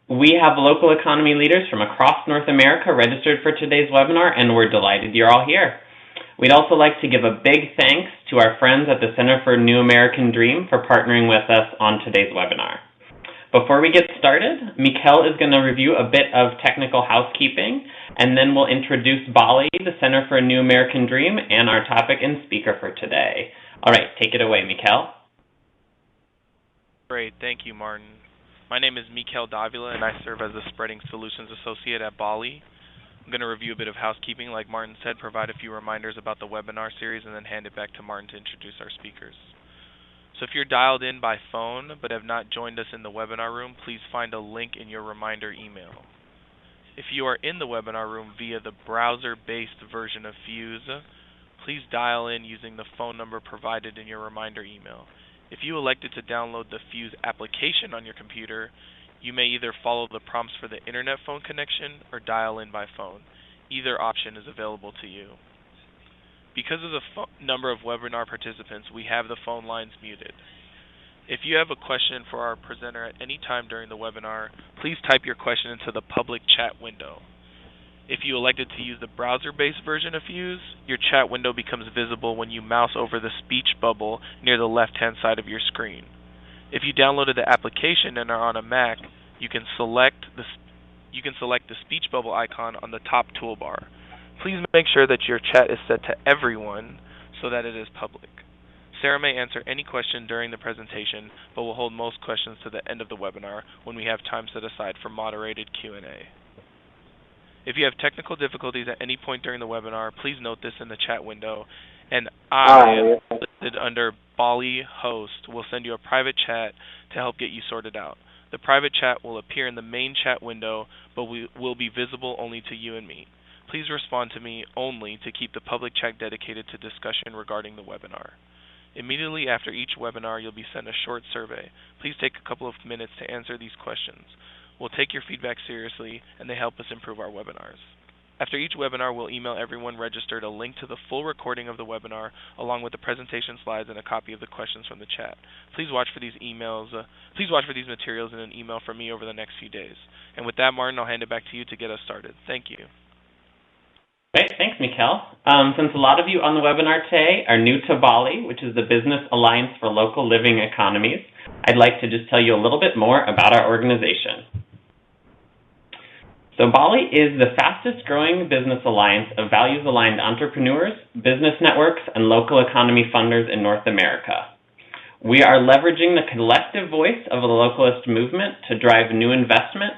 We have local economy leaders from across North America registered for today's webinar, and we're delighted you're all here. We'd also like to give a big thanks to our friends at the Center for New American Dream for partnering with us on today's webinar. Before we get started, Mikkel is going to review a bit of technical housekeeping, and then we'll introduce BALLE, the Center for a New American Dream, and our topic and speaker for today. All right, take it away, Mikkel. Great, thank you, Martin. My name is Mikkel Davila, and I serve as the Spreading Solutions Associate at BALLE. I'm going to review a bit of housekeeping, like Martin said, provide a few reminders about the webinar series, and then hand it back to Martin to introduce our speakers. So if you're dialed in by phone but have not joined us in the webinar room, please find a link in your reminder email. If you are in the webinar room via the browser-based version of Fuse, please dial in using the phone number provided in your reminder email. If you elected to download the Fuse application on your computer, you may either follow the prompts for the internet phone connection or dial in by phone. Either option is available to you. Because of the number of webinar participants, we have the phone lines muted. If you have a question for our presenter at any time during the webinar, please type your question into the public chat window. If you elected to use the browser-based version of Fuse, your chat window becomes visible when you mouse over the speech bubble near the left-hand side of your screen. If you downloaded the application and are on a Mac, you can select the speech bubble icon on the top toolbar. Please make sure that your chat is set to everyone so that it is public. Sarah may answer any question during the presentation, but will hold most questions to the end of the webinar when we have time set aside for moderated Q&A. If you have technical difficulties at any point during the webinar, please note this in the chat window, and I, listed under BALLE host, will send you a private chat to help get you sorted out. The private chat will appear in the main chat window, but will be visible only to you and me. Please respond to me only to keep the public chat dedicated to discussion regarding the webinar. Immediately after each webinar, you'll be sent a short survey. Please take a couple of minutes to answer these questions. We'll take your feedback seriously, and they help us improve our webinars. After each webinar, we'll email everyone registered a link to the full recording of the webinar, along with the presentation slides and a copy of the questions from the chat. Please watch for these materials in an email from me over the next few days. And with that, Martin, I'll hand it back to you to get us started. Thank you. Great, thanks, Mikkel. Since a lot of you on the webinar today are new to BALLE, which is the Business Alliance for Local Living Economies, I'd like to just tell you a little bit more about our organization. So BALLE is the fastest growing business alliance of values-aligned entrepreneurs, business networks, and local economy funders in North America. We are leveraging the collective voice of the localist movement to drive new investment,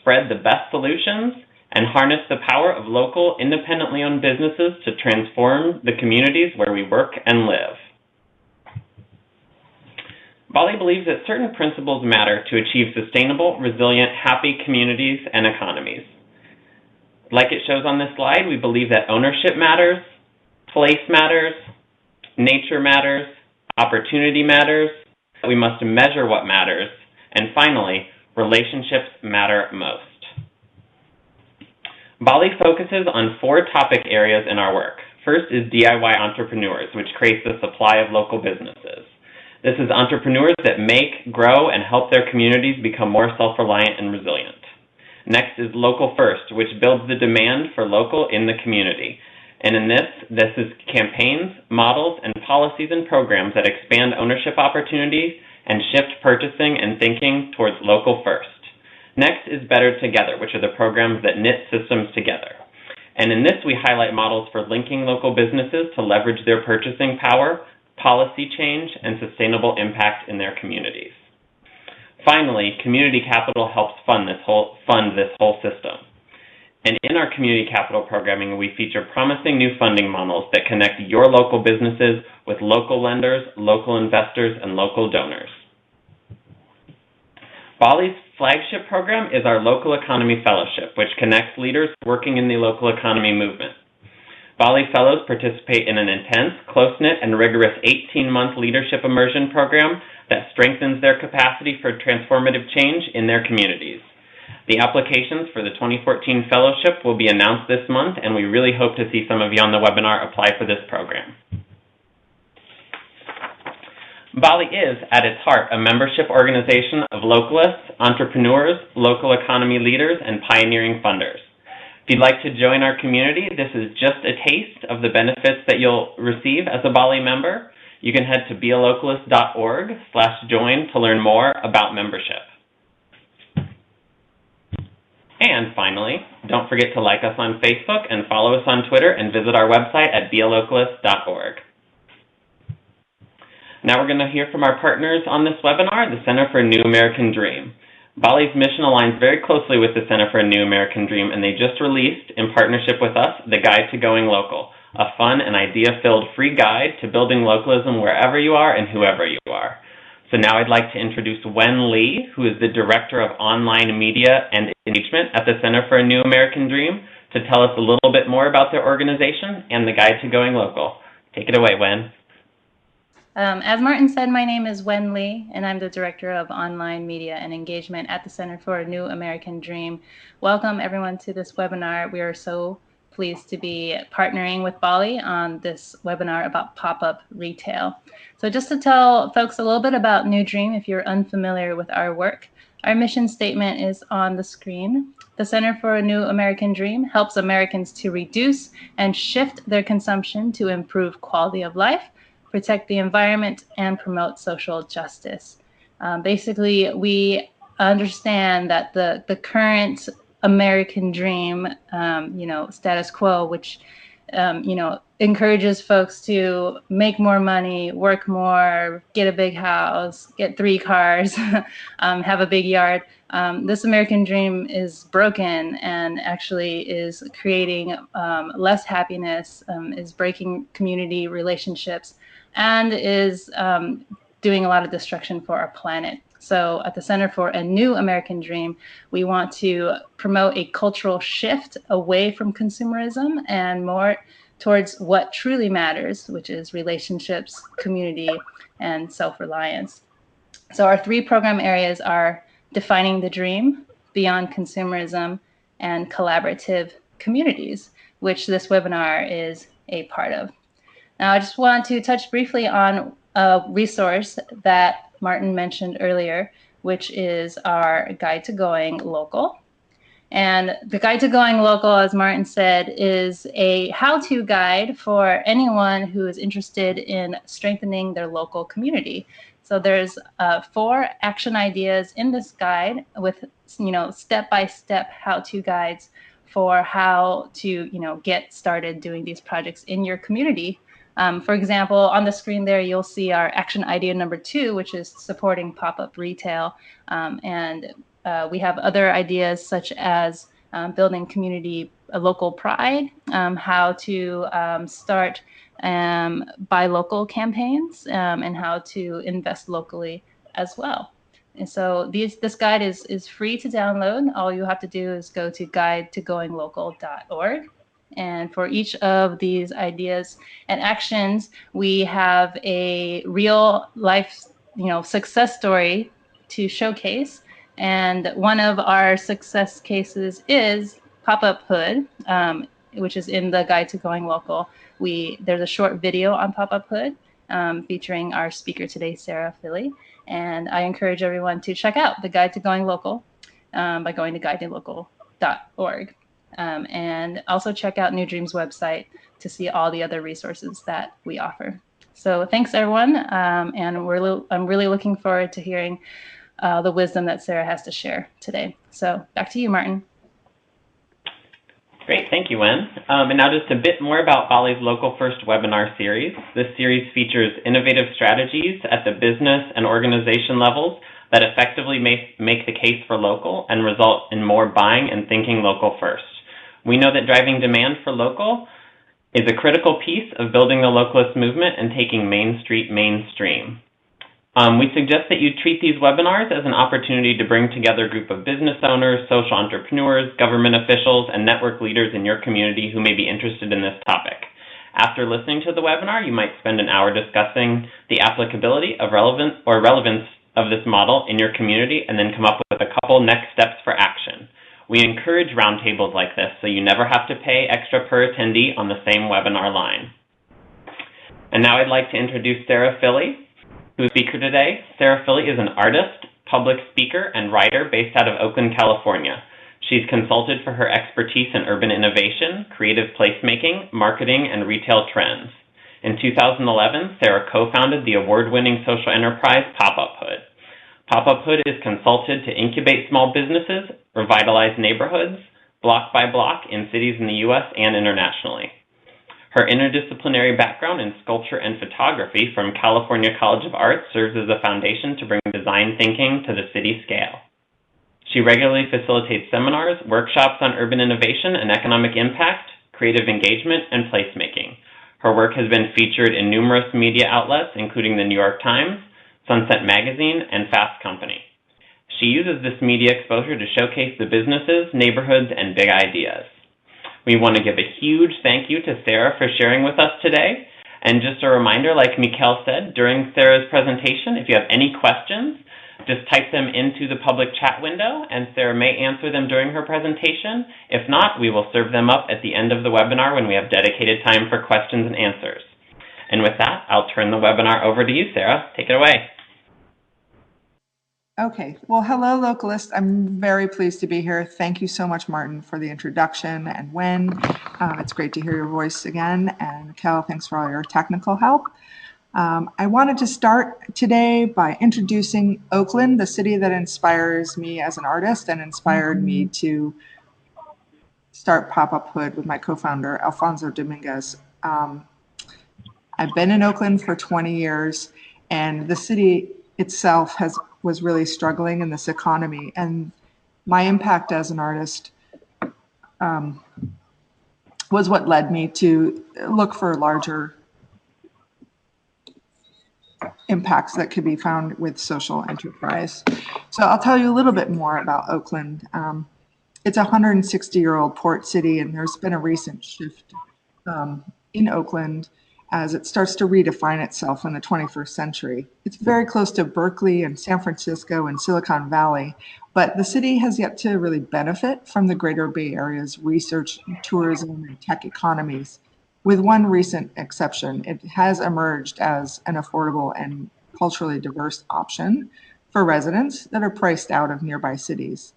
spread the best solutions, and harness the power of local, independently owned businesses to transform the communities where we work and live. BALLE believes that certain principles matter to achieve sustainable, resilient, happy communities and economies. Like it shows on this slide, we believe that ownership matters, place matters, nature matters, opportunity matters, we must measure what matters, and finally, relationships matter most. BALLE focuses on 4 topic areas in our work. First is DIY entrepreneurs, which creates the supply of local businesses. This is entrepreneurs that make, grow, and help their communities become more self-reliant and resilient. Next is Local First, which builds the demand for local in the community. And in this is campaigns, models, and policies and programs that expand ownership opportunities and shift purchasing and thinking towards local first. Next is Better Together, which are the programs that knit systems together. And in this, we highlight models for linking local businesses to leverage their purchasing power, policy change, and sustainable impact in their communities. Finally, community capital helps fund this whole system. And in our community capital programming, we feature promising new funding models that connect your local businesses with local lenders, local investors, and local donors. BALLE's flagship program is our Local Economy Fellowship, which connects leaders working in the local economy movement. BALLE Fellows participate in an intense, close-knit, and rigorous 18-month leadership immersion program that strengthens their capacity for transformative change in their communities. The applications for the 2014 fellowship will be announced this month, and we really hope to see some of you on the webinar apply for this program. BALLE is, at its heart, a membership organization of localists, entrepreneurs, local economy leaders, and pioneering funders. If you'd like to join our community, this is just a taste of the benefits that you'll receive as a BALLE member. You can head to bealocalist.org/join to learn more about membership. And finally, don't forget to like us on Facebook and follow us on Twitter and visit our website at bealocalist.org. Now we're going to hear from our partners on this webinar, the Center for a New American Dream. BALLE's mission aligns very closely with the Center for a New American Dream, and they just released, in partnership with us, the Guide to Going Local, a fun and idea-filled free guide to building localism wherever you are and whoever you are. So now I'd like to introduce Wen Lee, who is the Director of Online Media and Engagement at the Center for a New American Dream, to tell us a little bit more about their organization and the Guide to Going Local. Take it away, Wen. As Martin said, my name is Wen Lee, and I'm the Director of Online Media and Engagement at the Center for a New American Dream. Welcome, everyone, to this webinar. We are so pleased to be partnering with BALLE on this webinar about pop-up retail. So just to tell folks a little bit about New Dream, if you're unfamiliar with our work, our mission statement is on the screen. The Center for a New American Dream helps Americans to reduce and shift their consumption to improve quality of life, protect the environment, and promote social justice. Basically, we understand that the current American dream, status quo, which, encourages folks to make more money, work more, get a big house, get 3 cars, have a big yard. This American dream is broken and actually is creating less happiness, is breaking community relationships, and is doing a lot of destruction for our planet. So at the Center for a New American Dream, we want to promote a cultural shift away from consumerism and more towards what truly matters, which is relationships, community, and self-reliance. So our 3 program areas are defining the dream, beyond consumerism, and collaborative communities, which this webinar is a part of. Now, I just want to touch briefly on a resource that Martin mentioned earlier, which is our Guide to Going Local. And the Guide to Going Local, as Martin said, is a how-to guide for anyone who is interested in strengthening their local community. So there's 4 action ideas in this guide with, step-by-step how-to guides for how to, get started doing these projects in your community. For example, on the screen there, you'll see our action idea number 2, which is supporting pop-up retail. We have other ideas such as building community local pride, how to start buy local campaigns, and how to invest locally as well. And so this guide is free to download. All you have to do is go to guidetogoinglocal.org. And for each of these ideas and actions, we have a real life, success story to showcase. And one of our success cases is popuphood, which is in the Guide to Going Local. There's a short video on popuphood featuring our speaker today, Filley. And I encourage everyone to check out the Guide to Going Local by going to guidetogoinglocal.org. And also check out New Dream's website to see all the other resources that we offer. So thanks, everyone. And I'm really looking forward to hearing the wisdom that Sarah has to share today. So back to you, Martin. Great, thank you, Wen. And now just a bit more about BALLE's Local First webinar series. This series features innovative strategies at the business and organization levels that effectively make the case for local and result in more buying and thinking local first. We know that driving demand for local is a critical piece of building the localist movement and taking Main Street mainstream. We suggest that you treat these webinars as an opportunity to bring together a group of business owners, social entrepreneurs, government officials, and network leaders in your community who may be interested in this topic. After listening to the webinar, you might spend an hour discussing the applicability of relevance of this model in your community and then come up with a couple next steps for action. We encourage roundtables like this so you never have to pay extra per attendee on the same webinar line. And now I'd like to introduce Sarah Filley. Who's speaker today? Sarah Filley is an artist, public speaker, and writer based out of Oakland, California. She's consulted for her expertise in urban innovation, creative placemaking, marketing, and retail trends. In 2011, Sarah co-founded the award-winning social enterprise popuphood. Popuphood is consulted to incubate small businesses, revitalize neighborhoods, block by block in cities in the U.S. and internationally. Her interdisciplinary background in sculpture and photography from California College of Art serves as a foundation to bring design thinking to the city scale. She regularly facilitates seminars, workshops on urban innovation and economic impact, creative engagement, and placemaking. Her work has been featured in numerous media outlets, including the New York Times, Sunset Magazine, and Fast Company. She uses this media exposure to showcase the businesses, neighborhoods, and big ideas. We want to give a huge thank you to Sarah for sharing with us today. And just a reminder, like Mikkel said, during Sarah's presentation, if you have any questions, just type them into the public chat window, and Sarah may answer them during her presentation. If not, we will serve them up at the end of the webinar when we have dedicated time for questions and answers. And with that, I'll turn the webinar over to you, Sarah. Take it away. Okay, well, hello, localists. I'm very pleased to be here. Thank you so much, Martin, for the introduction, and Wen. It's great to hear your voice again, and Mikkel, thanks for all your technical help. I wanted to start today by introducing Oakland, the city that inspires me as an artist and inspired me to start Popuphood with my co-founder, Alfonso Dominguez. I've been in Oakland for 20 years, and the city itself was really struggling in this economy. And my impact as an artist was what led me to look for larger impacts that could be found with social enterprise. So I'll tell you a little bit more about Oakland. It's a 160-year-old port city, and there's been a recent shift in Oakland as it starts to redefine itself in the 21st century. It's very close to Berkeley and San Francisco and Silicon Valley, but the city has yet to really benefit from the Greater Bay Area's research, tourism, and tech economies. With one recent exception, it has emerged as an affordable and culturally diverse option for residents that are priced out of nearby cities.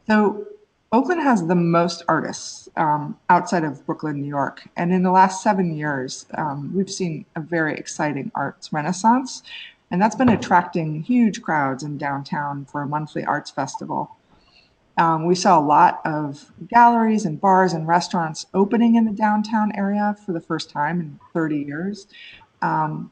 So Oakland has the most artists outside of Brooklyn, New York. And in the last 7 years, we've seen a very exciting arts renaissance. And that's been attracting huge crowds in downtown for a monthly arts festival. We saw a lot of galleries and bars and restaurants opening in the downtown area for the first time in 30 years. However,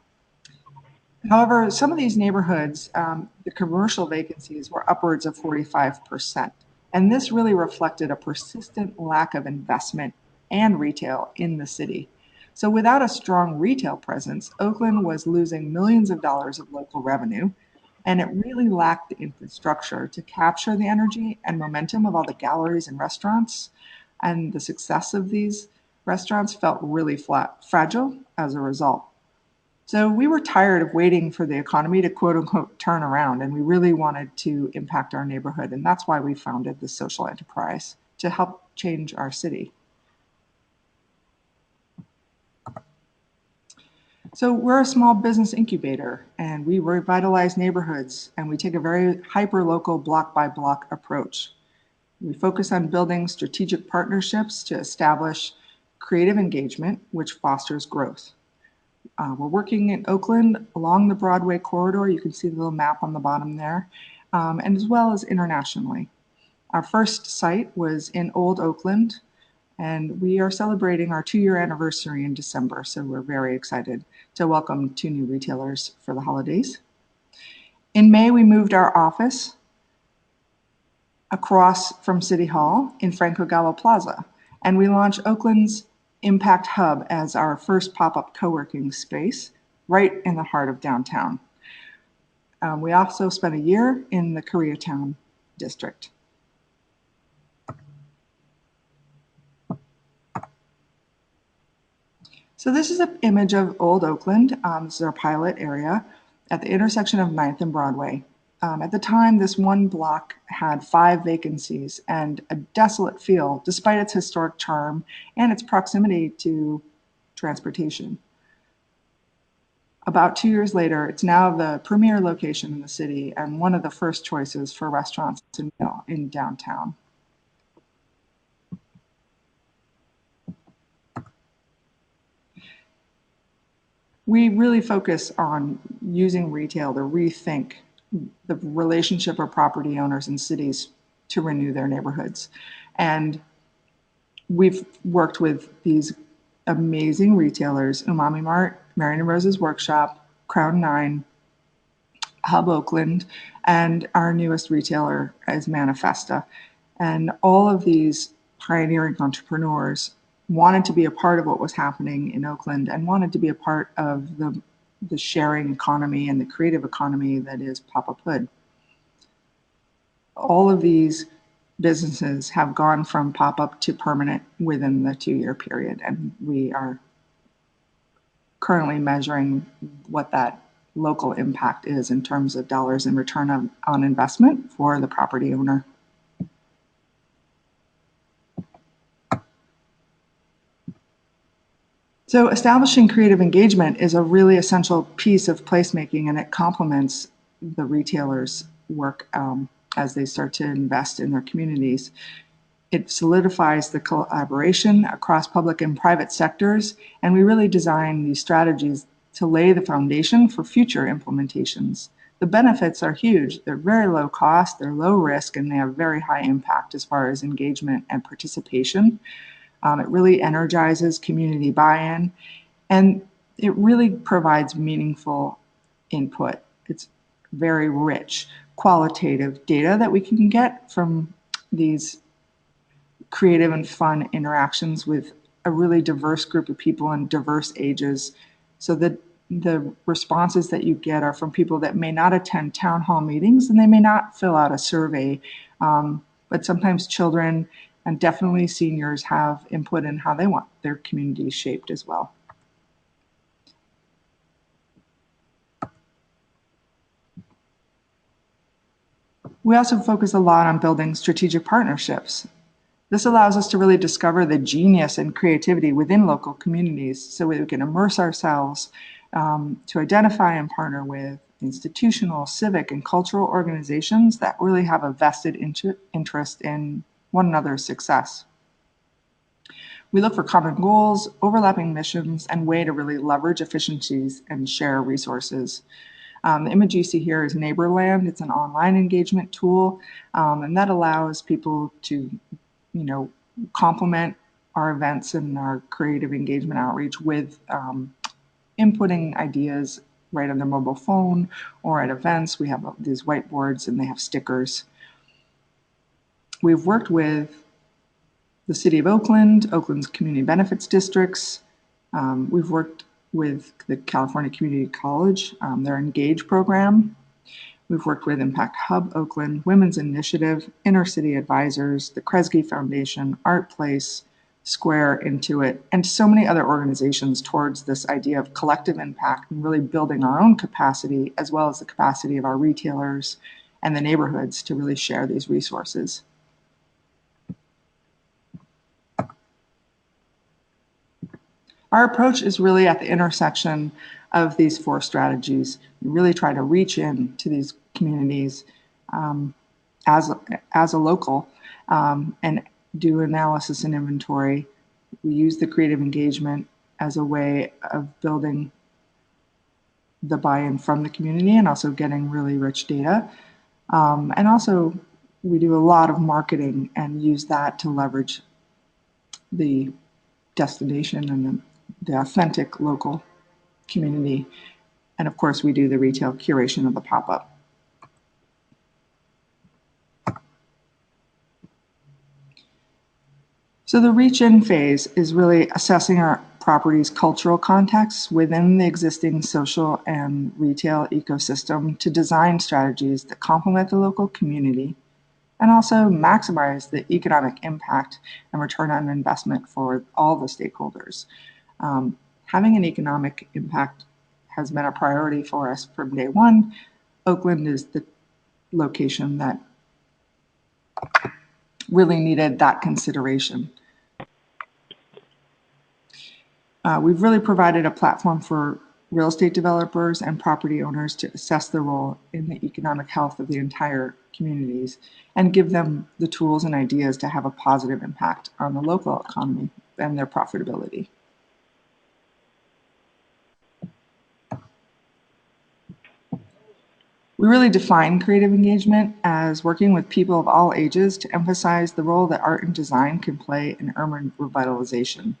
some of these neighborhoods, the commercial vacancies were upwards of 45%. And this really reflected a persistent lack of investment and retail in the city. So without a strong retail presence, Oakland was losing millions of dollars of local revenue, and it really lacked the infrastructure to capture the energy and momentum of all the galleries and restaurants. And the success of these restaurants felt really fragile as a result. So we were tired of waiting for the economy to quote unquote turn around, and we really wanted to impact our neighborhood. And that's why we founded the social enterprise to help change our city. So we're a small business incubator, and we revitalize neighborhoods, and we take a very hyper-local block-by-block approach. We focus on building strategic partnerships to establish creative engagement, which fosters growth. We're working in Oakland along the Broadway corridor. You can see the little map on the bottom there, and as well as internationally. Our first site was in Old Oakland, and we are celebrating our 2-year anniversary in December, so we're very excited to welcome 2 new retailers for the holidays. In May, we moved our office across from City Hall in Franco Gallo Plaza, and we launched Oakland's Impact Hub as our first pop-up co-working space right in the heart of downtown. We also spent a year in the Koreatown district. So this is an image of Old Oakland. This is our pilot area at the intersection of 9th and Broadway. At the time, this one block had 5 vacancies and a desolate feel, despite its historic charm and its proximity to transportation. about 2 years later, it's now the premier location in the city and one of the first choices for restaurants in downtown. We really focus on using retail to rethink the relationship of property owners and cities to renew their neighborhoods. And we've worked with these amazing retailers, Umami Mart, Marion and Rose's Workshop, Crown 9, Hub Oakland, and our newest retailer is Manifesta. And all of these pioneering entrepreneurs wanted to be a part of what was happening in Oakland and wanted to be a part of the sharing economy and the creative economy that is popuphood. All of these businesses have gone from pop-up to permanent within the 2-year period, and we are currently measuring what that local impact is in terms of dollars in return on investment for the property owner. So establishing creative engagement is a really essential piece of placemaking, and it complements the retailers' work as they start to invest in their communities. It solidifies the collaboration across public and private sectors, and we really design these strategies to lay the foundation for future implementations. The benefits are huge. They're very low cost, they're low risk, and they have very high impact as far as engagement and participation. It really energizes community buy-in, and it really provides meaningful input. It's very rich, qualitative data that we can get from these creative and fun interactions with a really diverse group of people in diverse ages. So that the responses that you get are from people that may not attend town hall meetings and they may not fill out a survey, but sometimes children and definitely seniors have input in how they want their communities shaped as well. We also focus a lot on building strategic partnerships. This allows us to really discover the genius and creativity within local communities so we can immerse ourselves to identify and partner with institutional, civic, and cultural organizations that really have a vested interest in one another's success. We look for common goals, overlapping missions, and way to really leverage efficiencies and share resources. The image you see here is Neighborland. It's an online engagement tool, and that allows people to, complement our events and our creative engagement outreach with inputting ideas right on their mobile phone or at events. We have these whiteboards and they have stickers. We've worked with the City of Oakland, Oakland's community benefits districts. We've worked with the California Community College, their Engage program. We've worked with Impact Hub Oakland, Women's Initiative, Inner City Advisors, the Kresge Foundation, Art Place, Square, Intuit, and so many other organizations towards this idea of collective impact and really building our own capacity as well as the capacity of our retailers and the neighborhoods to really share these resources. Our approach is really at the intersection of these 4 strategies. We really try to reach in to these communities as a local and do analysis and inventory. We use the creative engagement as a way of building the buy-in from the community and also getting really rich data. And also we do a lot of marketing and use that to leverage the destination and the authentic local community. And of course, we do the retail curation of the pop-up. So the reach-in phase is really assessing our property's cultural context within the existing social and retail ecosystem to design strategies that complement the local community and also maximize the economic impact and return on investment for all the stakeholders. Having an economic impact has been a priority for us from day one. Oakland is the location that really needed that consideration. We've really provided a platform for real estate developers, and property owners to assess their role in the economic health of the entire communities and give them the tools and ideas to have a positive impact on the local economy and their profitability. We really define creative engagement as working with people of all ages to emphasize the role that art and design can play in urban revitalization.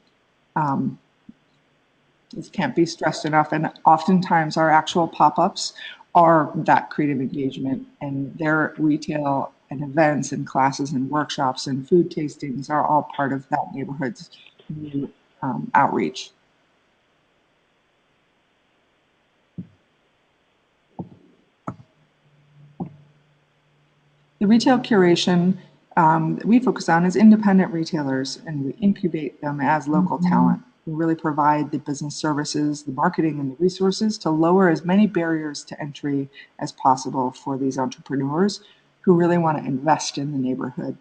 This can't be stressed enough, and oftentimes our actual pop-ups are that creative engagement, and their retail and events and classes and workshops and food tastings are all part of that neighborhood's new outreach. The retail curation that we focus on is independent retailers, and we incubate them as local talent. We really provide the business services, the marketing, and the resources to lower as many barriers to entry as possible for these entrepreneurs who really want to invest in the neighborhood.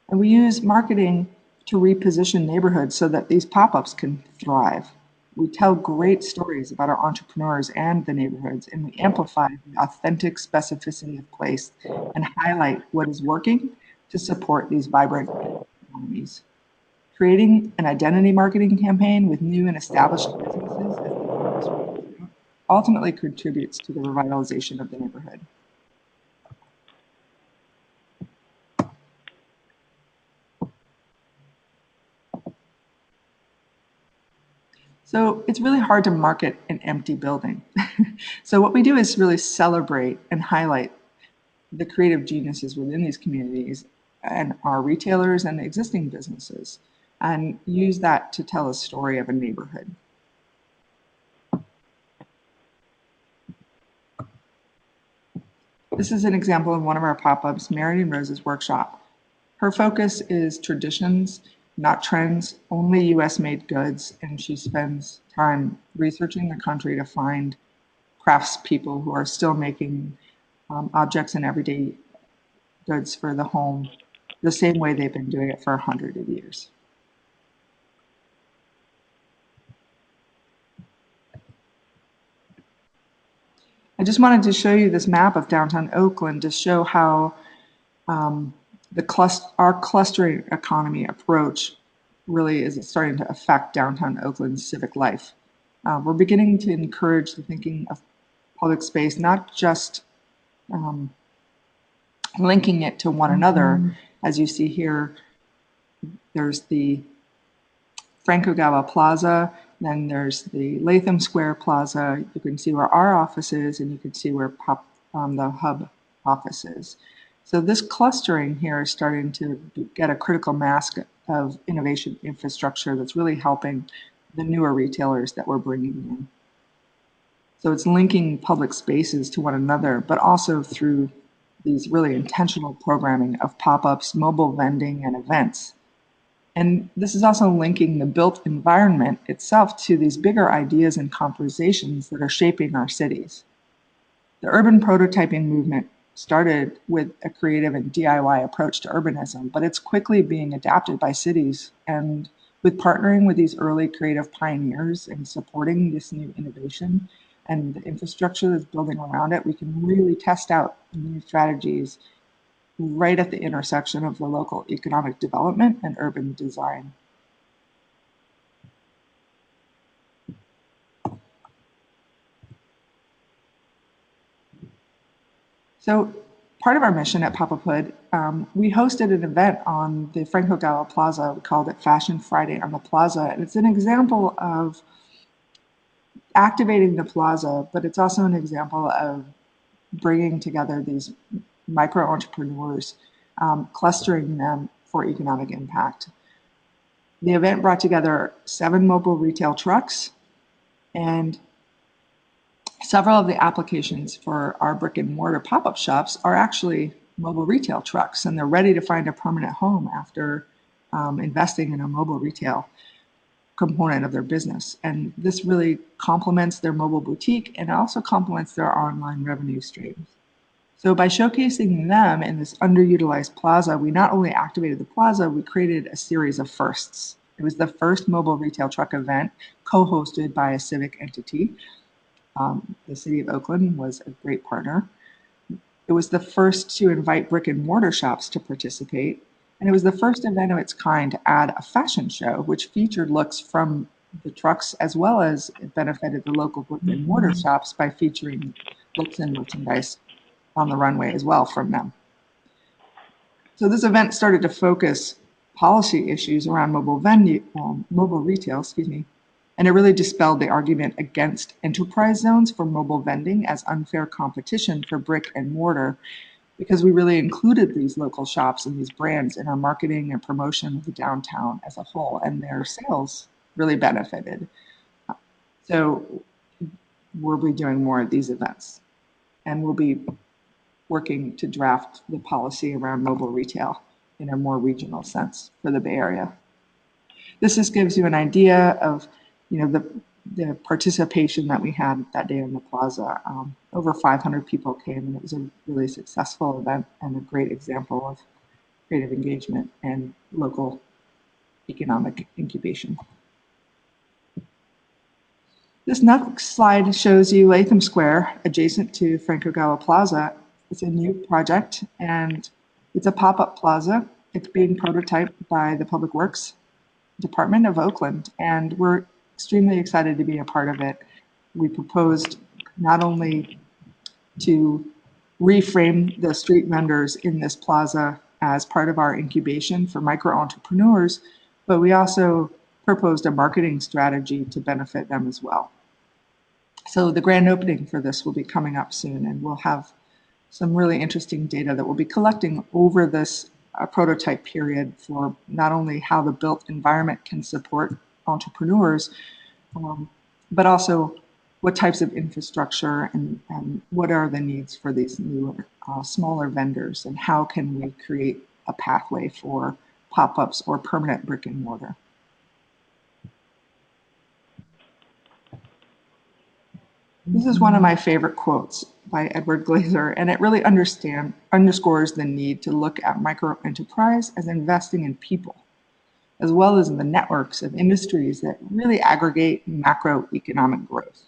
And we use marketing to reposition neighborhoods so that these pop-ups can thrive. We tell great stories about our entrepreneurs and the neighborhoods, and we amplify the authentic specificity of place and highlight what is working to support these vibrant economies. Creating an identity marketing campaign with new and established businesses as the ultimately contributes to the revitalization of the neighborhood. So it's really hard to market an empty building. So what we do is really celebrate and highlight the creative geniuses within these communities and our retailers and the existing businesses, and use that to tell a story of a neighborhood. This is an example of one of our pop-ups, Marion Rose's workshop. Her focus is traditions, not trends, only US-made goods, and she spends time researching the country to find craftspeople who are still making objects and everyday goods for the home the same way they've been doing it for 100 years. I just wanted to show you this map of downtown Oakland to show how our clustering economy approach really is starting to affect downtown Oakland's civic life. We're beginning to encourage the thinking of public space, not just linking it to one another. As you see here, there's the Franco Gala Plaza, then there's the Latham Square Plaza. You can see where our office is, and you can see where the hub office is. So this clustering here is starting to get a critical mass of innovation infrastructure that's really helping the newer retailers that we're bringing in. So it's linking public spaces to one another, but also through these really intentional programming of pop-ups, mobile vending, and events. And this is also linking the built environment itself to these bigger ideas and conversations that are shaping our cities. The urban prototyping movement started with a creative and DIY approach to urbanism, but it's quickly being adapted by cities. And with partnering with these early creative pioneers and supporting this new innovation and the infrastructure that's building around it, we can really test out new strategies right at the intersection of the local economic development and urban design. So part of our mission at popuphood, we hosted an event on the Franco Gala Plaza. We called it Fashion Friday on the Plaza. And it's an example of activating the plaza, but it's also an example of bringing together these micro entrepreneurs, clustering them for economic impact. The event brought together 7 mobile retail trucks, and several of the applications for our brick and mortar pop-up shops are actually mobile retail trucks, and they're ready to find a permanent home after investing in a mobile retail component of their business. And this really complements their mobile boutique and also complements their online revenue streams. So by showcasing them in this underutilized plaza, we not only activated the plaza, we created a series of firsts. It was the first mobile retail truck event co-hosted by a civic entity. The city of Oakland was a great partner. It was the first to invite brick and mortar shops to participate. And it was the first event of its kind to add a fashion show, which featured looks from the trucks as well as it benefited the local brick and mortar shops by featuring looks and merchandise on the runway as well from them. So this event started to focus policy issues around mobile retail, and it really dispelled the argument against enterprise zones for mobile vending as unfair competition for brick and mortar, because we really included these local shops and these brands in our marketing and promotion of the downtown as a whole, and their sales really benefited. So we'll be doing more of these events, and we'll be working to draft the policy around mobile retail in a more regional sense for the Bay Area. This just gives you an idea of, the participation that we had that day in the plaza. Over 500 people came, and it was a really successful event and a great example of creative engagement and local economic incubation. This next slide shows you Latham Square, adjacent to Franco Gala Plaza. It's a new project, and it's a pop-up plaza. It's being prototyped by the Public Works Department of Oakland, and we're extremely excited to be a part of it. We proposed not only to reframe the street vendors in this plaza as part of our incubation for micro entrepreneurs, but we also proposed a marketing strategy to benefit them as well. So the grand opening for this will be coming up soon, and we'll have some really interesting data that we'll be collecting over this prototype period for not only how the built environment can support entrepreneurs, but also what types of infrastructure and what are the needs for these new smaller vendors, and how can we create a pathway for pop-ups or permanent brick and mortar. This is one of my favorite quotes by Edward Glaser, and it really underscores the need to look at micro enterprise as investing in people, as well as in the networks of industries that really aggregate macroeconomic growth.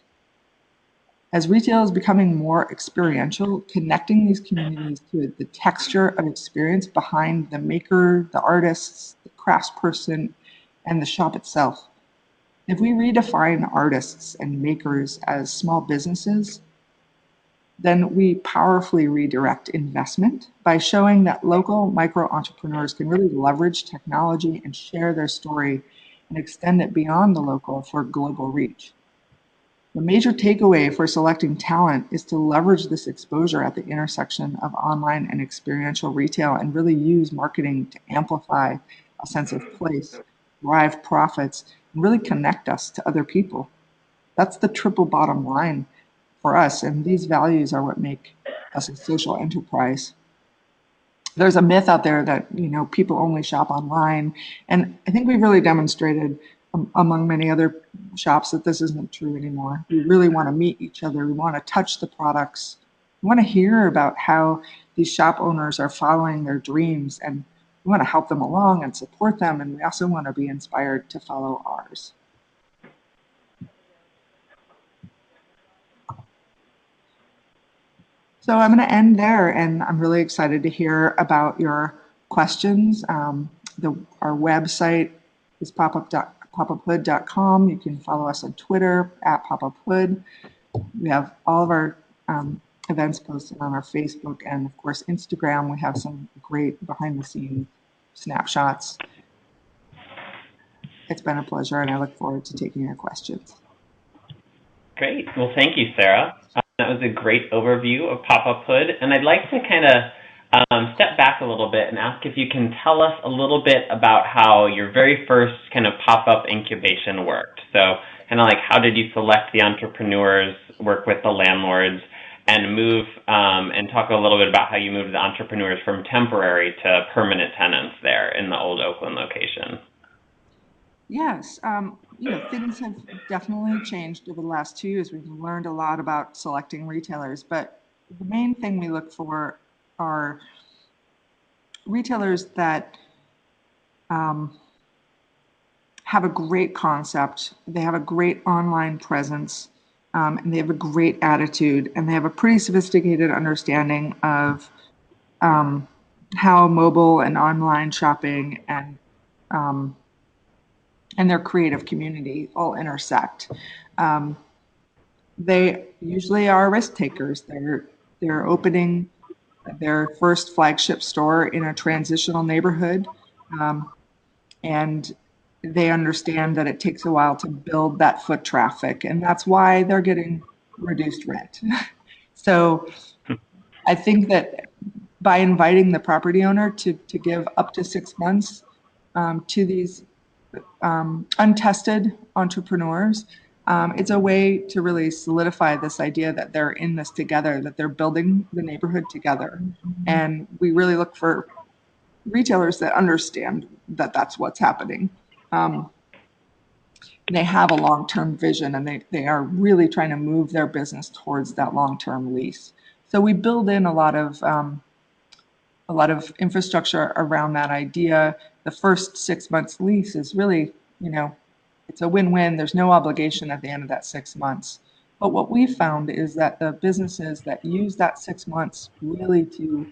As retail is becoming more experiential, connecting these communities to the texture of experience behind the maker, the artists, the craftsperson, and the shop itself. If we redefine artists and makers as small businesses, then we powerfully redirect investment by showing that local micro entrepreneurs can really leverage technology and share their story and extend it beyond the local for global reach. The major takeaway for selecting talent is to leverage this exposure at the intersection of online and experiential retail and really use marketing to amplify a sense of place, drive profits, and really connect us to other people. That's the triple bottom line for us, and these values are what make us a social enterprise. There's a myth out there that people only shop online, and I think we've really demonstrated among many other shops that this isn't true anymore. We really want to meet each other. We want to touch the products. We want to hear about how these shop owners are following their dreams, and we want to help them along and support them, and we also want to be inspired to follow ours. So I'm going to end there, and I'm really excited to hear about your questions. Our website is popuphood.com. You can follow us on Twitter at popuphood. We have all of our events posted on our Facebook, and of course Instagram. We have some great behind-the-scenes snapshots. It's been a pleasure, and I look forward to taking your questions. Great. Well, thank you, Sarah. That was a great overview of Popuphood, and I'd like to kind of step back a little bit and ask if you can tell us a little bit about how your very first kind of pop-up incubation worked. So kind of like, how did you select the entrepreneurs, work with the landlords, and move and talk a little bit about how you moved the entrepreneurs from temporary to permanent tenants there in the old Oakland location? Yes, things have definitely changed over the last 2 years. We've learned a lot about selecting retailers, but the main thing we look for are retailers that have a great concept, they have a great online presence, and they have a great attitude, and they have a pretty sophisticated understanding of how mobile and online shopping and their creative community all intersect. They usually are risk takers. They're opening their first flagship store in a transitional neighborhood, and they understand that it takes a while to build that foot traffic, and that's why they're getting reduced rent. So I think that by inviting the property owner to give up to 6 months to these untested entrepreneurs, it's a way to really solidify this idea that they're in this together, that they're building the neighborhood together. And we really look for retailers that understand that that's what's happening. They have a long-term vision, and they are really trying to move their business towards that long-term lease. So we build in a lot of infrastructure around that idea. The first 6 months lease is really, it's a win-win. There's no obligation at the end of that 6 months. But what we found is that the businesses that use that 6 months really to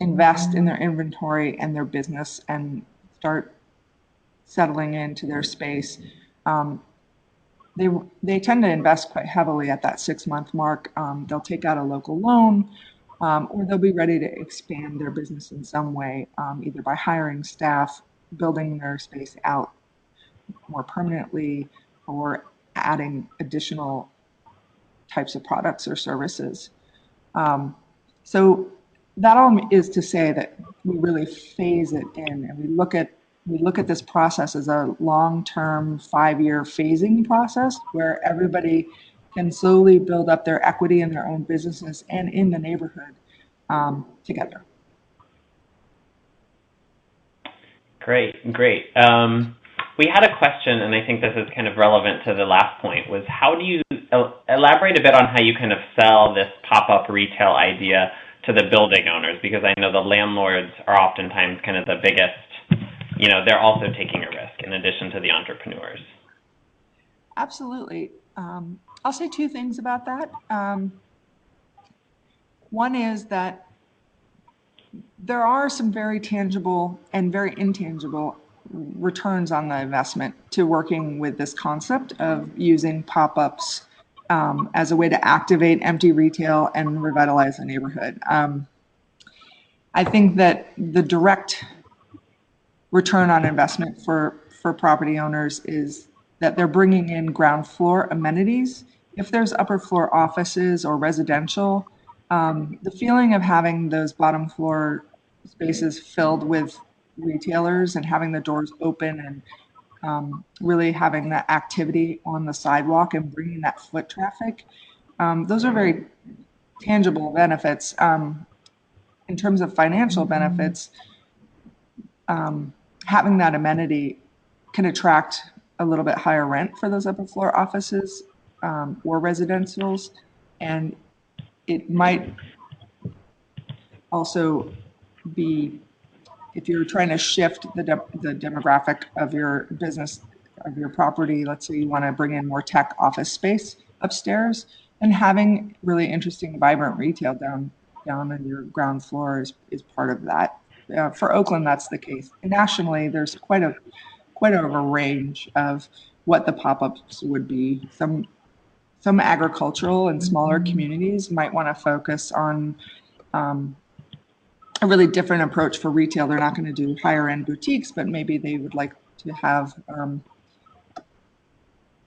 invest in their inventory and their business and start settling into their space, they tend to invest quite heavily at that 6 month mark. They'll take out a local loan, or they'll be ready to expand their business in some way, either by hiring staff, building their space out more permanently, or adding additional types of products or services. So that all is to say that we really phase it in, and we look at this process as a long-term 5-year phasing process where everybody can slowly build up their equity in their own businesses and in the neighborhood together. Great. We had a question, and I think this is kind of relevant to the last point, was how do you elaborate a bit on how you kind of sell this pop-up retail idea to the building owners? Because I know the landlords are oftentimes kind of the biggest, they're also taking a risk in addition to the entrepreneurs. Absolutely. I'll say two things about that. One is that there are some very tangible and very intangible returns on the investment to working with this concept of using pop-ups as a way to activate empty retail and revitalize the neighborhood. I think that the direct return on investment for property owners is that they're bringing in ground floor amenities. If there's upper floor offices or residential, the feeling of having those bottom floor spaces filled with retailers and having the doors open and really having that activity on the sidewalk and bringing that foot traffic, those are very tangible benefits. In terms of financial benefits, having that amenity can attract a little bit higher rent for those upper floor offices or residentials, and it might also be, if you're trying to shift the demographic of your business, of your property, let's say you want to bring in more tech office space upstairs, and having really interesting, vibrant retail down on your ground floor is part of that. For Oakland, that's the case. Nationally, there's quite a range of what the pop-ups would be. Some agricultural and smaller communities might want to focus on a really different approach for retail. They're not going to do higher end boutiques, but maybe they would like to have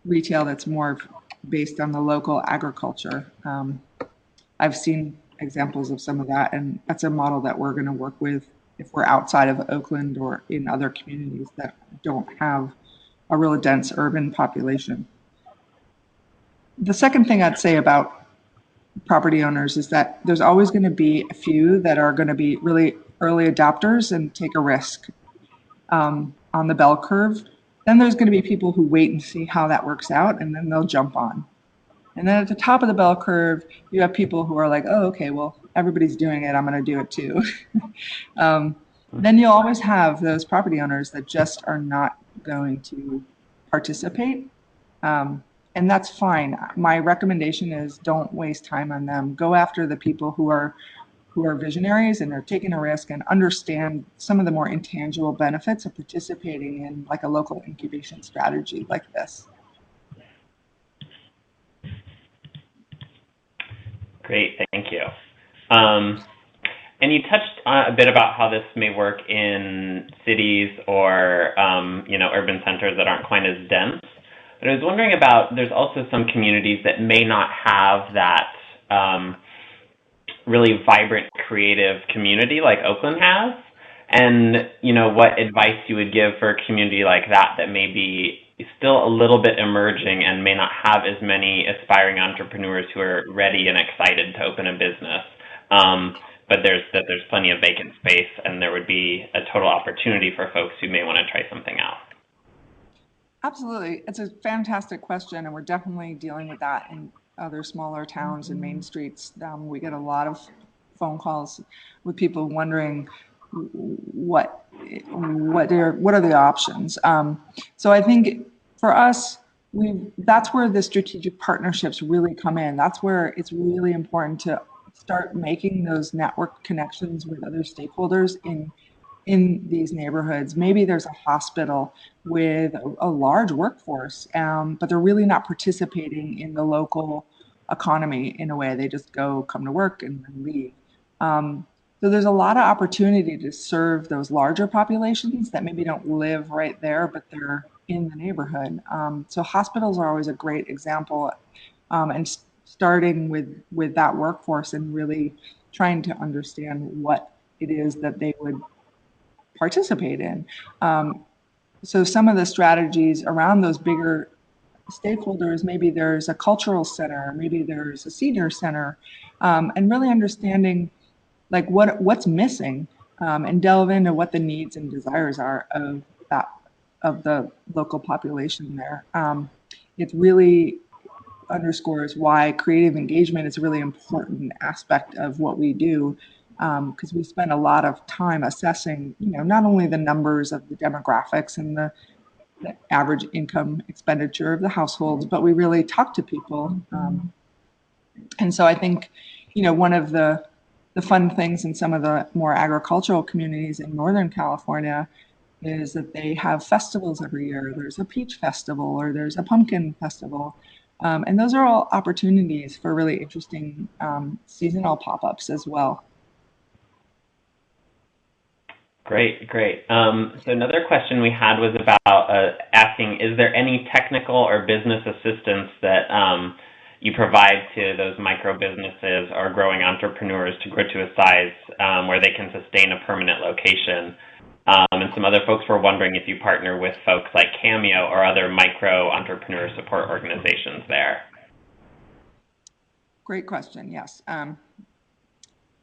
retail that's more based on the local agriculture. I've seen examples of some of that, and that's a model that we're going to work with if we're outside of Oakland or in other communities that don't have a really dense urban population. The second thing I'd say about property owners is that there's always going to be a few that are going to be really early adopters and take a risk on the bell curve. Then there's going to be people who wait and see how that works out, and then they'll jump on. And then at the top of the bell curve, you have people who are like, oh, okay, well, everybody's doing it. I'm going to do it too. Then you'll always have those property owners that just are not going to participate. And that's fine. My recommendation is don't waste time on them. Go after the people who are visionaries and are taking a risk and understand some of the more intangible benefits of participating in like a local incubation strategy like this. Great, thank you. And you touched a bit about how this may work in cities or urban centers that aren't quite as dense. But I was wondering about, there's also some communities that may not have that really vibrant, creative community like Oakland has. And, what advice you would give for a community like that may be still a little bit emerging and may not have as many aspiring entrepreneurs who are ready and excited to open a business. But there's plenty of vacant space, and there would be a total opportunity for folks who may want to try something out. Absolutely. It's a fantastic question, and we're definitely dealing with that in other smaller towns and main streets. We get a lot of phone calls with people wondering what are the options. So I think for us, that's where the strategic partnerships really come in. That's where it's really important to start making those network connections with other stakeholders in these neighborhoods. Maybe there's a hospital with a large workforce, but they're really not participating in the local economy in a way. They just come to work and leave. So there's a lot of opportunity to serve those larger populations that maybe don't live right there, but they're in the neighborhood. So hospitals are always a great example, and starting with that workforce and really trying to understand what it is that they would participate in. So some of the strategies around those bigger stakeholders, maybe there's a cultural center, maybe there's a senior center, and really understanding like what's missing, and delve into what the needs and desires are of the local population there. It really underscores why creative engagement is a really important aspect of what we do, because we spend a lot of time assessing, not only the numbers of the demographics and the average income expenditure of the households, but we really talk to people. And so I think, one of the fun things in some of the more agricultural communities in Northern California is that they have festivals every year. There's a peach festival or there's a pumpkin festival. And those are all opportunities for really interesting seasonal pop-ups as well. Great. So another question we had was about asking, is there any technical or business assistance that you provide to those micro businesses or growing entrepreneurs to grow to a size where they can sustain a permanent location? And some other folks were wondering if you partner with folks like Cameo or other micro entrepreneur support organizations there. Great question, yes.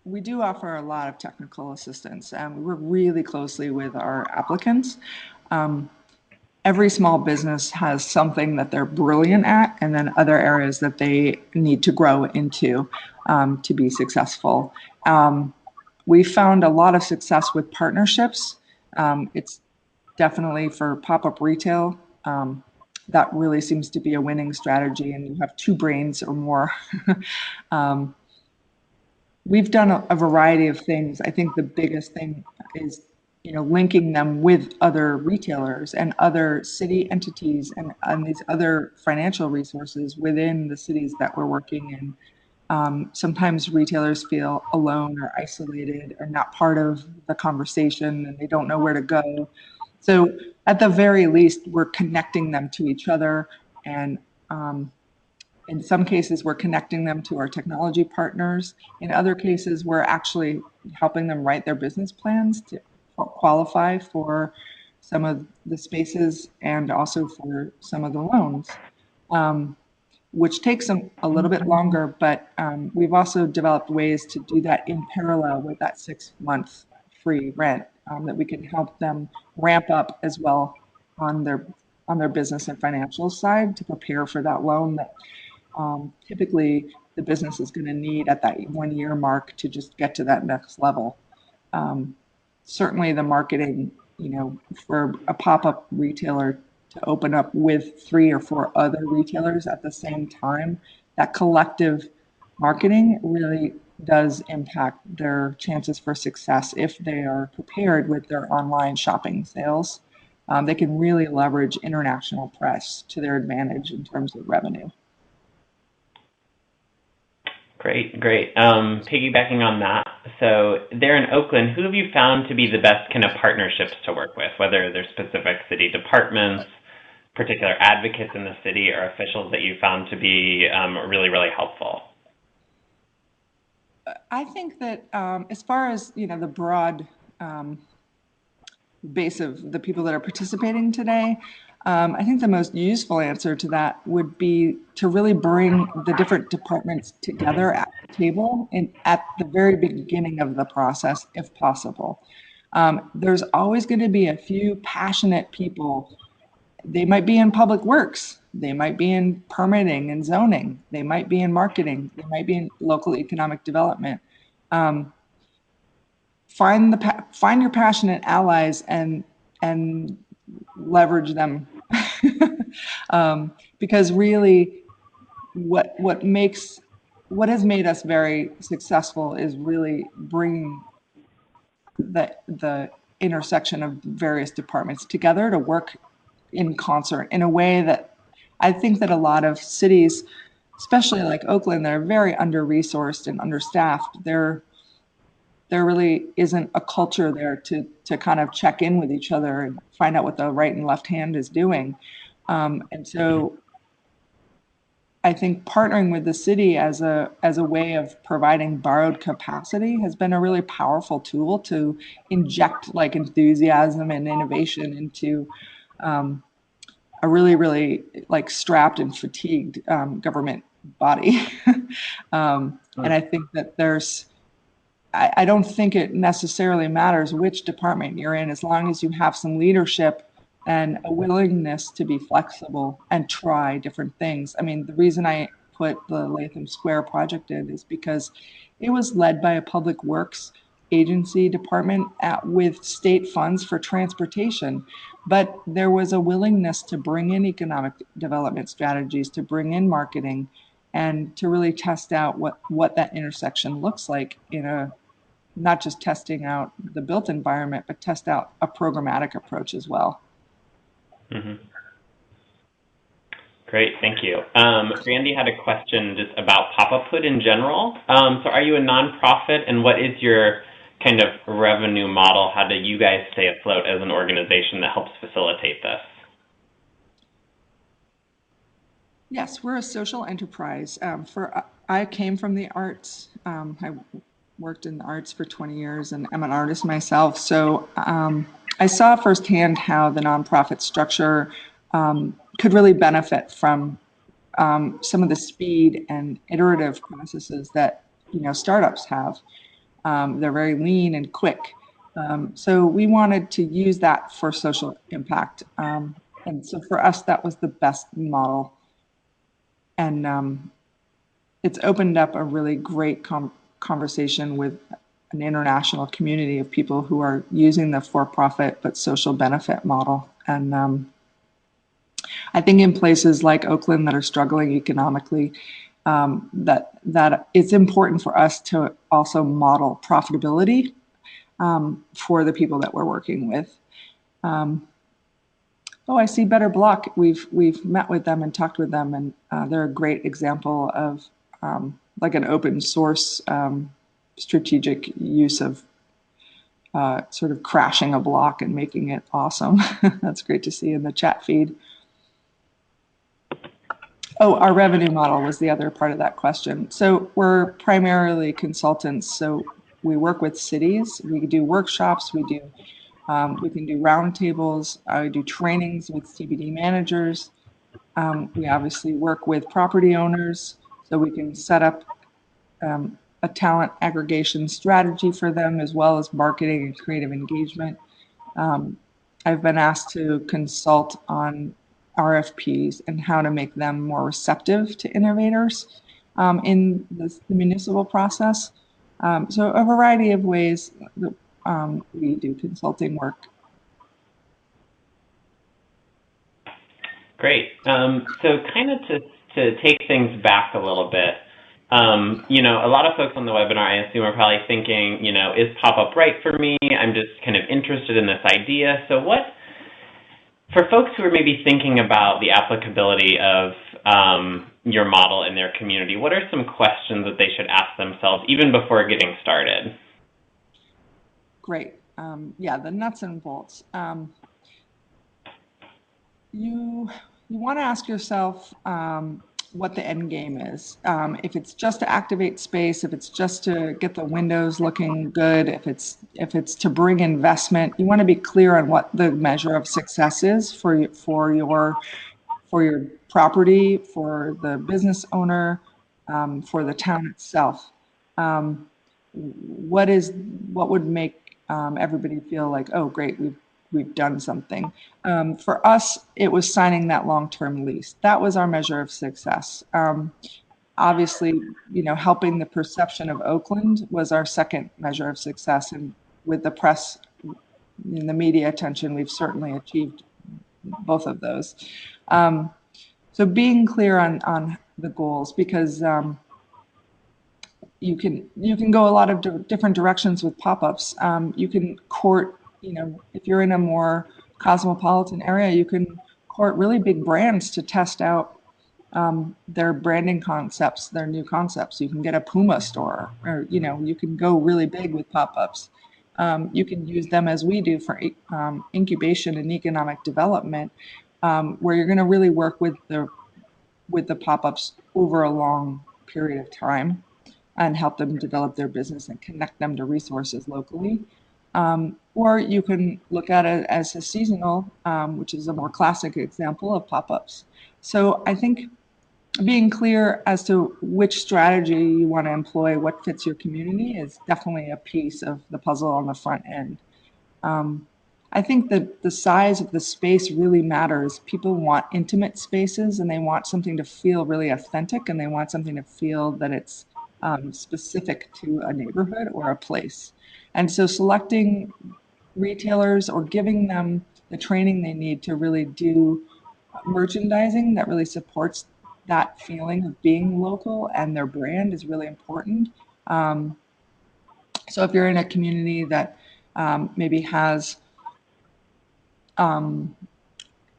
We do offer a lot of technical assistance. We work really closely with our applicants. Every small business has something that they're brilliant at, and then other areas that they need to grow into to be successful. We found a lot of success with partnerships. It's definitely for pop-up retail. That really seems to be a winning strategy, and you have two brains or more. We've done a variety of things. I think the biggest thing is, linking them with other retailers and other city entities and these other financial resources within the cities that we're working in. Sometimes retailers feel alone or isolated or not part of the conversation, and they don't know where to go. So at the very least, we're connecting them to each other, and in some cases, we're connecting them to our technology partners. In other cases, we're actually helping them write their business plans to qualify for some of the spaces and also for some of the loans, which takes them a little bit longer, but we've also developed ways to do that in parallel with that 6-month free rent, that we can help them ramp up as well on their business and financial side to prepare for that loan that typically the business is going to need at that 1 year mark to just get to that next level. Certainly the marketing, for a pop-up retailer to open up with 3 or 4 other retailers at the same time, that collective marketing really does impact their chances for success if they are prepared with their online shopping sales. They can really leverage international press to their advantage in terms of revenue. Great, great. Piggybacking on that, so there in Oakland, who have you found to be the best kind of partnerships to work with, whether they're specific city departments, particular advocates in the city, or officials that you found to be really, really helpful? I think that as far as, the broad base of the people that are participating today, I think the most useful answer to that would be to really bring the different departments together at the table and at the very beginning of the process, if possible. There's always going to be a few passionate people. They might be in public works. They might be in permitting and zoning. They might be in marketing. They might be in local economic development. Find your passionate allies and leverage them, because really, what has made us very successful is really bringing the intersection of various departments together to work in concert in a way that I think that a lot of cities, especially like Oakland, they're very under-resourced and understaffed. There really isn't a culture there to kind of check in with each other and find out what the right and left hand is doing. And so I think partnering with the city as a way of providing borrowed capacity has been a really powerful tool to inject like enthusiasm and innovation into a really, really like strapped and fatigued government body. And I think that I don't think it necessarily matters which department you're in, as long as you have some leadership and a willingness to be flexible and try different things. I mean, the reason I put the Latham Square project in is because it was led by a public works agency department with state funds for transportation. But there was a willingness to bring in economic development strategies, to bring in marketing, and to really test out what that intersection looks like not just testing out the built environment, but test out a programmatic approach as well. Mm-hmm. Great, thank you. Randy had a question just about popuphood in general. So are you a nonprofit, and what is your kind of revenue model? How do you guys stay afloat as an organization that helps facilitate this? Yes, we're a social enterprise. I came from the arts. I worked in the arts for 20 years and I'm an artist myself. So I saw firsthand how the nonprofit structure could really benefit from some of the speed and iterative processes that startups have. They're very lean and quick. So we wanted to use that for social impact. And so for us, that was the best model. And it's opened up a really great conversation with an international community of people who are using the for-profit but social benefit model. And I think in places like Oakland that are struggling economically, that it's important for us to also model profitability for the people that we're working with. I see Better Block. We've met with them and talked with them, and they're a great example of like an open source strategic use of sort of crashing a block and making it awesome. That's great to see in the chat feed. Oh, our revenue model was the other part of that question. So we're primarily consultants. So we work with cities. We do workshops. We can do roundtables. We do trainings with CBD managers. We obviously work with property owners, so we can set up a talent aggregation strategy for them, as well as marketing and creative engagement. I've been asked to consult on RFPs and how to make them more receptive to innovators in the municipal process. So a variety of ways that we do consulting work. Great. So kind of to take things back a little bit, you know, a lot of folks on the webinar, I assume, are probably thinking, you know, is pop-up right for me? I'm just kind of interested in this idea. So what, for folks who are maybe thinking about the applicability of your model in their community, what are some questions that they should ask themselves even before getting started? Great. Yeah, the nuts and bolts. You want to ask yourself what the end game is. If it's just to activate space, if it's just to get the windows looking good, if it's to bring investment, you want to be clear on what the measure of success is for your property, for the business owner, for the town itself. What would make everybody feel like, oh, great, we've done something. For us, it was signing that long-term lease. That was our measure of success. Obviously, you know, helping the perception of Oakland was our second measure of success. And with the press and the media attention, we've certainly achieved both of those. So being clear on the goals, because you can go a lot of different directions with pop-ups. You can court, you know, if you're in a more cosmopolitan area, you can court really big brands to test out their branding concepts, their new concepts. You can get a Puma store, or, you know, you can go really big with pop-ups. You can use them as we do for incubation and economic development, where you're going to really work with the pop-ups over a long period of time and help them develop their business and connect them to resources locally. Or you can look at it as a seasonal, which is a more classic example of pop-ups. So I think being clear as to which strategy you want to employ, what fits your community, is definitely a piece of the puzzle on the front end. I think that the size of the space really matters. People want intimate spaces, and they want something to feel really authentic, and they want something to feel that it's specific to a neighborhood or a place. And so selecting retailers or giving them the training they need to really do merchandising that really supports that feeling of being local and their brand is really important. So if you're in a community that maybe has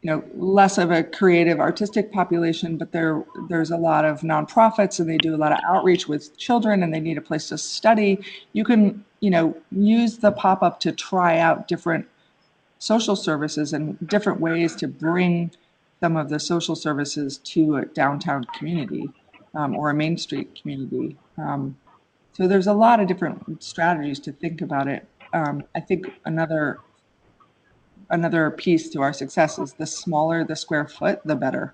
you know, less of a creative, artistic population, but there's a lot of nonprofits and they do a lot of outreach with children and they need a place to study. You can, you know, use the pop-up to try out different social services and different ways to bring some of the social services to a downtown community or a Main Street community. So there's a lot of different strategies to think about it. I think another piece to our success is the smaller the square foot, the better.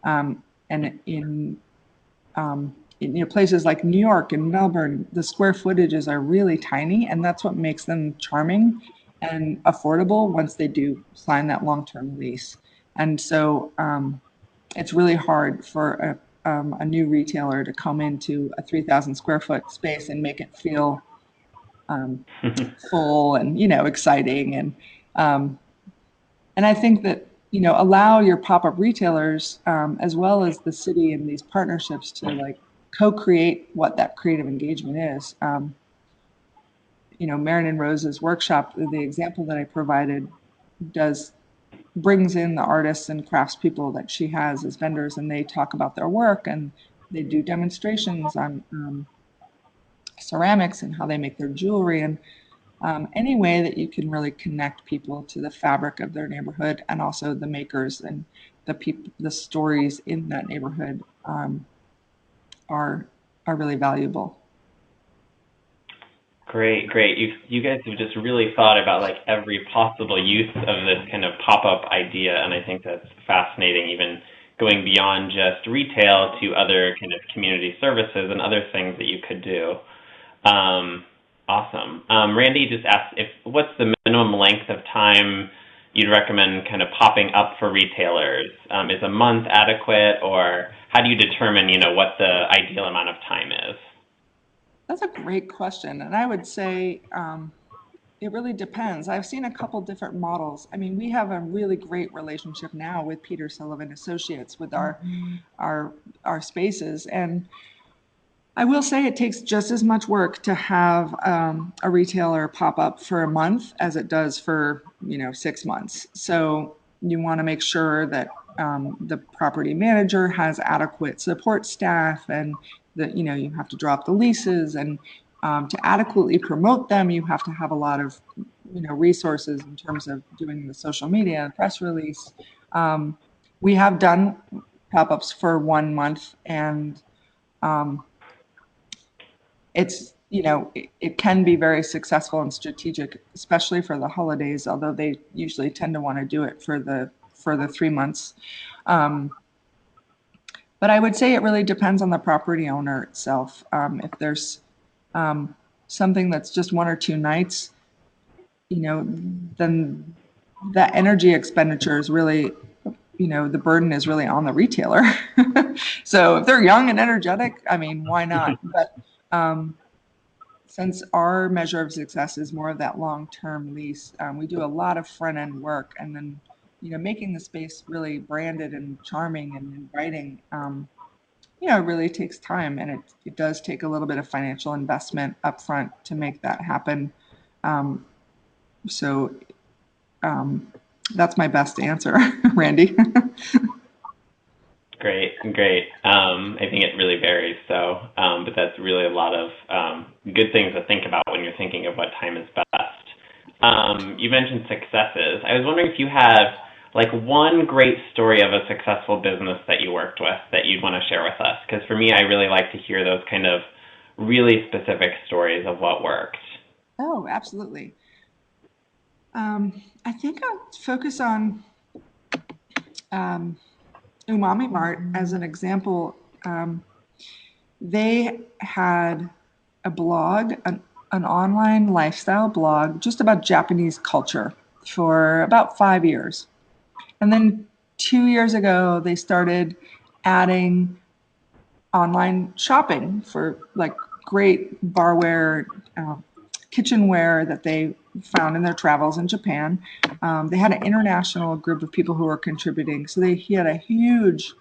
And in you know, places like New York and Melbourne, the square footages are really tiny, and that's what makes them charming and affordable once they do sign that long-term lease. And so it's really hard for a new retailer to come into a 3,000 square foot space and make it feel full and, you know, exciting. And I think that, you know, allow your pop-up retailers as well as the city and these partnerships to like co-create what that creative engagement is. You know, Marilyn Rose's workshop, the example that I provided, brings in the artists and craftspeople that she has as vendors, and they talk about their work and they do demonstrations on ceramics and how they make their jewelry, and any way that you can really connect people to the fabric of their neighborhood and also the makers and the stories in that neighborhood are really valuable. Great, great. You guys have just really thought about like every possible use of this kind of pop-up idea, and I think that's fascinating, even going beyond just retail to other kind of community services and other things that you could do. Awesome. Randy just asked what's the minimum length of time you'd recommend kind of popping up for retailers? Is a month adequate, or how do you determine, what the ideal amount of time is? That's a great question. And I would say it really depends. I've seen a couple different models. I mean, we have a really great relationship now with Peter Sullivan Associates with our spaces. And I will say it takes just as much work to have a retailer pop up for a month as it does for 6 months. So you want to make sure that the property manager has adequate support staff, and that you have to drop the leases, and to adequately promote them, you have to have a lot of resources in terms of doing the social media and press release. We have done pop-ups for 1 month, and it's it can be very successful and strategic, especially for the holidays, although they usually tend to want to do it for the 3 months. But I would say it really depends on the property owner itself. If there's something that's just 1 or 2 nights, then that energy expenditure is really, the burden is really on the retailer. So if they're young and energetic, I mean, why not? But since our measure of success is more of that long-term lease, we do a lot of front-end work, and then making the space really branded and charming and inviting. It really takes time, and it does take a little bit of financial investment up front to make that happen. So that's my best answer, Randy. Great. I think it really varies. So, but that's really a lot of good things to think about when you're thinking of what time is best. You mentioned successes. I was wondering if you have one great story of a successful business that you worked with that you'd want to share with us. Because for me, I really like to hear those kind of really specific stories of what worked. Oh, absolutely. I think I'll focus on Umami Mart as an example. They had a blog, an online lifestyle blog, just about Japanese culture for about 5 years. And then 2 years ago, they started adding online shopping for great barware, kitchenware that they found in their travels in Japan. They had an international group of people who were contributing. So he had a huge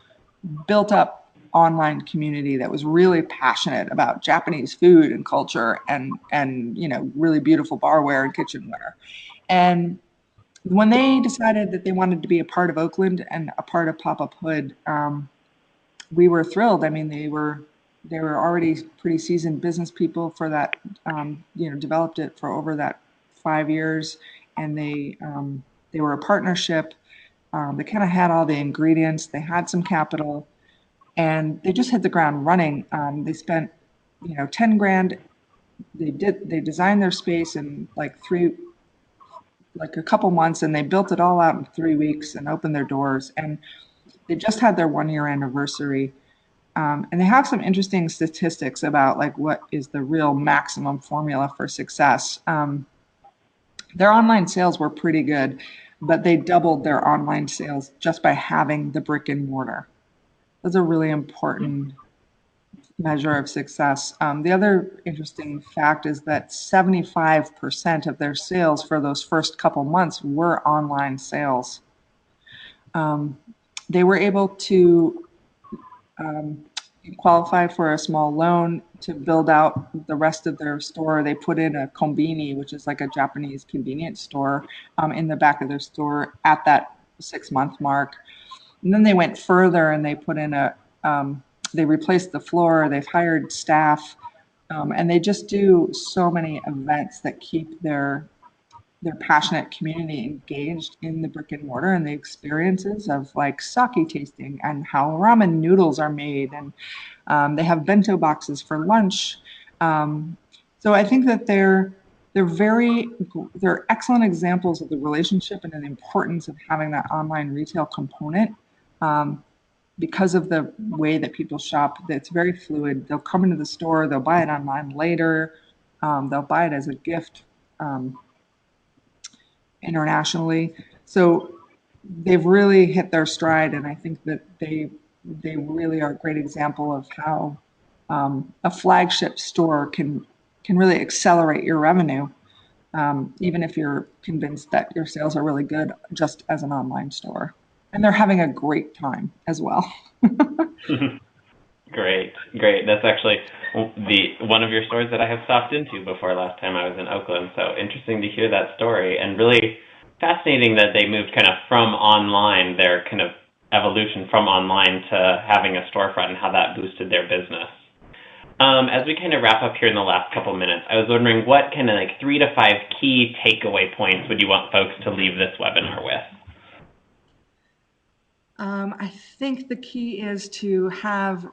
built up online community that was really passionate about Japanese food and culture, and really beautiful barware and kitchenware. And when they decided that they wanted to be a part of Oakland and a part of popuphood, we were thrilled. I mean, they were already pretty seasoned business people for that. Developed it for over that 5 years, and they were a partnership. They kind of had all the ingredients. They had some capital, and they just hit the ground running. They spent 10 grand. They designed their space in a couple months, and they built it all out in 3 weeks and opened their doors. And they just had their 1-year anniversary. And they have some interesting statistics about what is the real maximum formula for success. Their online sales were pretty good, but they doubled their online sales just by having the brick and mortar. That's a really important measure of success. The other interesting fact is that 75% of their sales for those first couple months were online sales. They were able to qualify for a small loan to build out the rest of their store. They put in a kombini, which is like a Japanese convenience store, in the back of their store at that 6-month mark. And then they went further, and they put in they replaced the floor. They've hired staff, and they just do so many events that keep their passionate community engaged in the brick and mortar and the experiences of sake tasting and how ramen noodles are made. And they have bento boxes for lunch. So I think that they're excellent examples of the relationship and the importance of having that online retail component. Because of the way that people shop, it's very fluid. They'll come into the store, they'll buy it online later, they'll buy it as a gift internationally. So they've really hit their stride, and I think that they really are a great example of how a flagship store can really accelerate your revenue, even if you're convinced that your sales are really good just as an online store. And they're having a great time as well. Great. That's actually one of your stores that I have stopped into before last time I was in Oakland. So interesting to hear that story, and really fascinating that they moved kind of from online, their kind of evolution from online to having a storefront and how that boosted their business. As we kind of wrap up here in the last couple minutes, I was wondering what kind of like 3 to 5 key takeaway points would you want folks to leave this webinar with? I think the key is to have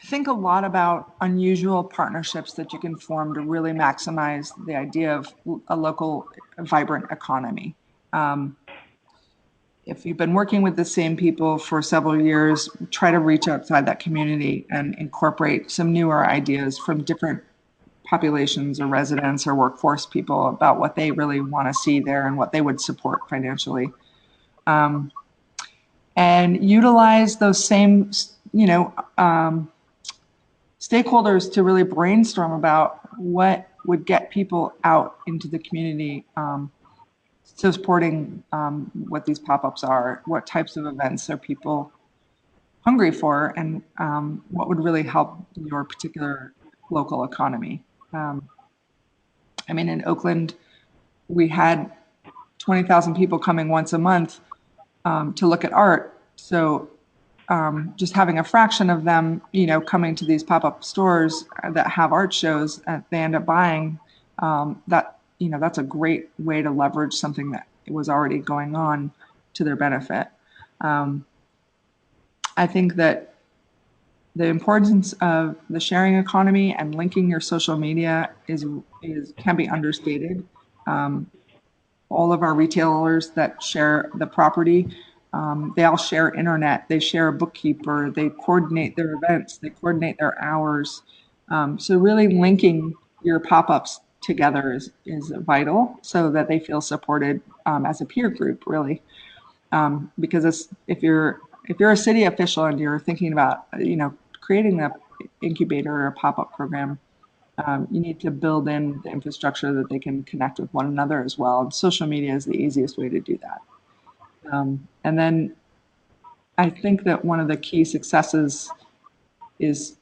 think a lot about unusual partnerships that you can form to really maximize the idea of a local vibrant economy. If you've been working with the same people for several years, try to reach outside that community and incorporate some newer ideas from different populations or residents or workforce people about what they really want to see there and what they would support financially. And utilize those same, stakeholders to really brainstorm about what would get people out into the community, supporting what these pop-ups are, what types of events are people hungry for, and what would really help your particular local economy. In Oakland, we had 20,000 people coming once a month to look at art. So just having a fraction of them, coming to these pop-up stores that have art shows that they end up buying, that's a great way to leverage something that was already going on to their benefit. I think that the importance of the sharing economy and linking your social media can be understated. All of our retailers that share the property, they all share internet, they share a bookkeeper, they coordinate their events, they coordinate their hours. So really linking your pop-ups together is vital so that they feel supported as a peer group, really. Because if you're a city official and you're thinking about, creating an incubator or a pop-up program, you need to build in the infrastructure that they can connect with one another as well. And social media is the easiest way to do that. And then I think that one of the key successes is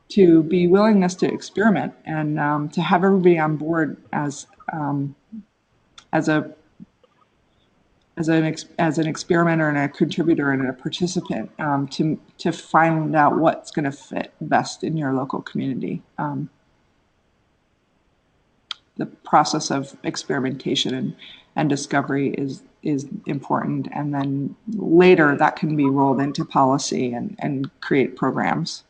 to be willingness to experiment and to have everybody on board as an experimenter and a contributor and a participant to find out what's going to fit best in your local community. The process of experimentation and discovery is important, and then later that can be rolled into policy and create programs.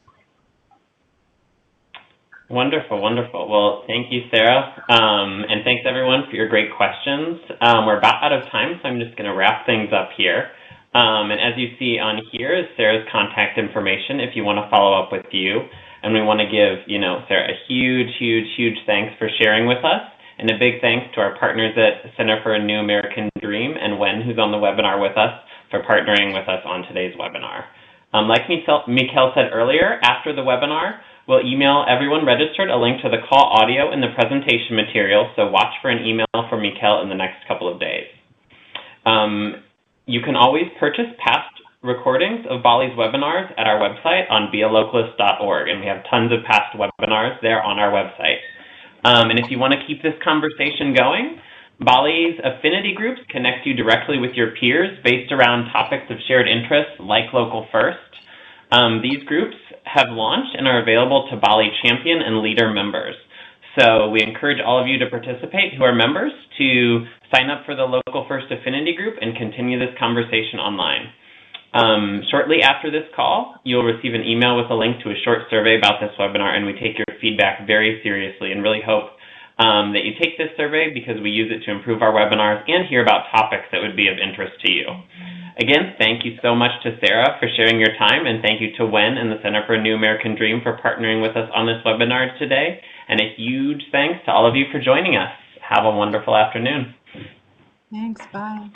Wonderful. Well, thank you, Sarah, and thanks everyone for your great questions. We're about out of time, so I'm just going to wrap things up here. And as you see on here is Sarah's contact information if you want to follow up with you. And we want to give, Sarah a huge thanks for sharing with us, and a big thanks to our partners at Center for a New American Dream and Wen, who's on the webinar with us, for partnering with us on today's webinar. Like Mikkel said earlier, after the webinar, we'll email everyone registered a link to the call audio and the presentation material, so watch for an email from Mikkel in the next couple of days. You can always purchase past recordings of BALLE's webinars at our website on bealocalist.org, and we have tons of past webinars there on our website. And if you want to keep this conversation going, BALLE's affinity groups connect you directly with your peers based around topics of shared interest like Local First. These groups have launched and are available to BALLE champion and leader members. So we encourage all of you to participate who are members to sign up for the Local First Affinity Group and continue this conversation online. Shortly after this call, you'll receive an email with a link to a short survey about this webinar, and we take your feedback very seriously and really hope that you take this survey because we use it to improve our webinars and hear about topics that would be of interest to you. Again, thank you so much to Sarah for sharing your time, and thank you to Wen and the Center for a New American Dream for partnering with us on this webinar today. And a huge thanks to all of you for joining us. Have a wonderful afternoon. Thanks. Bye.